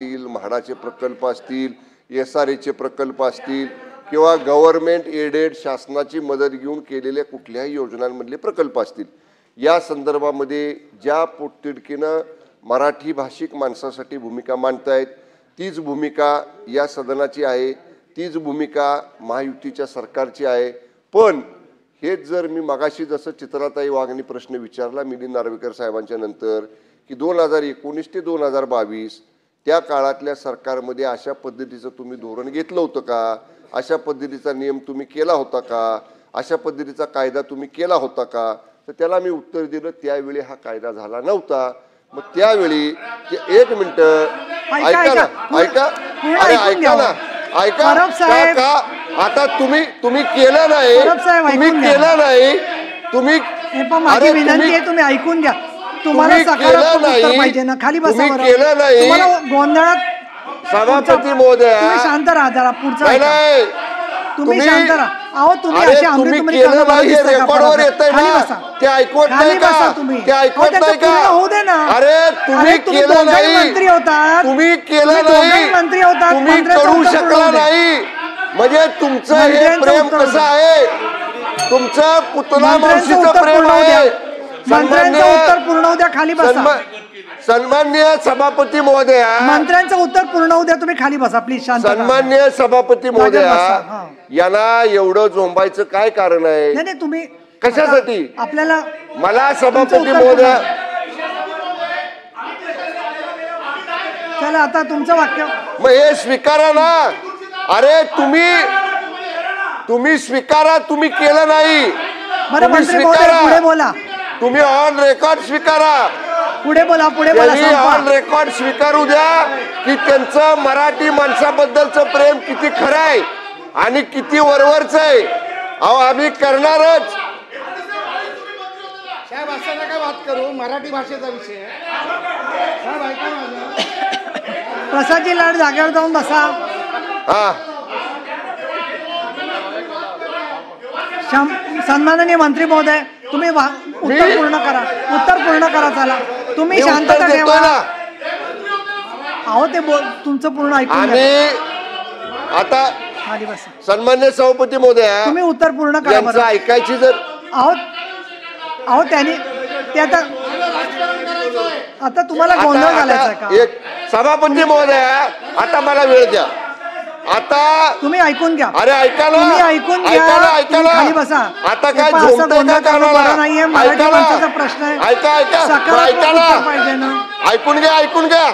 म्हाडाचे प्रकल्प असतील, SRAचे प्रकल्प असतील किंवा गव्हर्नमेंट एडेड शासनाची मदत घेऊन केलेल्या कुठल्याही योजनांमधले प्रकल्प असतील, या संदर्भामध्ये ज्या पोटतिडकीनं मराठी भाषिक माणसासाठी भूमिका मांडतायत तीच भूमिका या सदनाची आहे, तीच भूमिका महायुतीच्या सरकारची आहे। पण हेच जर मी मगाशी जसं चित्राताई वाघनी प्रश्न विचारला मिलिंद नार्वेकर साहेबांच्या नंतर की 2019 ते 2022 त्या काळातल्या सरकारमध्ये अशा पद्धतीचं तुम्ही धोरण घेतलं होतं का, अशा पद्धतीचा नियम तुम्ही केला होता का, अशा पद्धतीचा कायदा तुम्ही केला होता का, तर त्याला मी उत्तर दिलं त्यावेळी हा कायदा झाला नव्हता। मग त्यावेळी एक मिनिट ऐका ना, ऐका, अरे ऐका ना, ऐका का आता तुम्ही केलं नाही, तुम्ही केलं नाही, तुम्ही माझी विनंती आहे तुम्ही ऐकून घ्या, तुम्हाला सकारात्मक उत्तर पाहिजे ना, खाली बसा बरं, केलं नाही तुम्हाला गोंधळात सभापती महोदय तुम्ही शांत राहा जरा, पुढचा तुम्ही शांत राहा। अहो तुम्ही असे आमरे तुम्ही रेकॉर्डवर येतंय ना, ते ऐकवत नाही का, ते ऐकवत नाही का, होऊ दे ना। अरे तुम्ही केलं नाही, मंत्री होता, तुम्ही केलं नाही, मंत्री होता, तुम्ही करू शकला नाही, म्हणजे तुमचं हे प्रेम कसं आहे, तुमचं पुतला मावशीचं प्रेम आहे। मंत्र्यांचं उत्तर पूर्ण होऊ द्या, खाली बसा। सन्माननीय सभापती महोदय, मंत्र्यांचं उत्तर पूर्ण होऊ द्या, तुम्ही खाली बसा प्लीज, शांत। सन्माननीय सभापती महोदय, यांना एवढं झोंबायचं काय कारण आहे? नाही तुम्ही कशासाठी आपल्याला मला सभापती महोदय, चला आता तुमचं वाक्य मग हे स्वीकारा ना। अरे तुम्ही स्वीकारा, तुम्ही केलं नाही, बरं मंत्री महोदय पुढे बोला, तुम्ही ऑन रेकॉर्ड स्वीकारा, पुढे बोला ऑन रेकॉर्ड स्वीकारू द्या की त्यांचं मराठी माणसाबद्दलचं प्रेम किती खरं आहे आणि किती वरवरचं आहे। अहो आम्ही करणारच साहेब, असं नका बात करू, मराठी भाषेचा विषय साहेब, ऐका माझं। प्रसादजी लाड जागेवर जाऊन बसा। हा, सन्माननीय मंत्री महोदय तुम्ही उत्तर पूर्ण करा, चला तुम्ही शांतता ठेवा। अहो ते तुमचं पूर्ण ऐकून आता खाली बसा। सन्माननीय सभापती महोदय तुम्ही उत्तर पूर्ण करा बरं, ऐकायची जर अहो त्यांनी ते आता तुम्हाला गोंधळ घालायचा का? एक सभापती महोदय आता मला वेळ द्या, आता तुम्ही ऐकून घ्या। अरे ऐका ना, तुम्ही ऐकून घ्या, खाली बसा। आता काय झोंबतंय का कानाला? नाहीये, मराठी माणसाचा प्रश्न आहे, ऐका ना, ऐकून घ्या।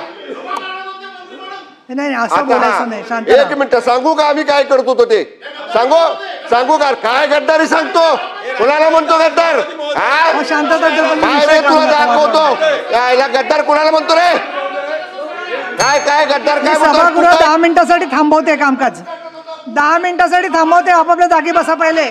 नाही असं बोलायचं नाही, शांत। एक मिनिट सांगू का आम्ही काय करत होतो ते सांगू का? काय गद्दारी सांगतो, कुणाला म्हणतो गद्दार? शांतता तुला दाखवतो यायला गद्दार कुणाला म्हणतो रे? काय गद्दार काय म्हणतो? सभागृह 10 मिनिटांसाठी थांबवते कामकाज, 10 मिनिटांसाठी थांबवते, आपापल्या जागी बसा पहिले।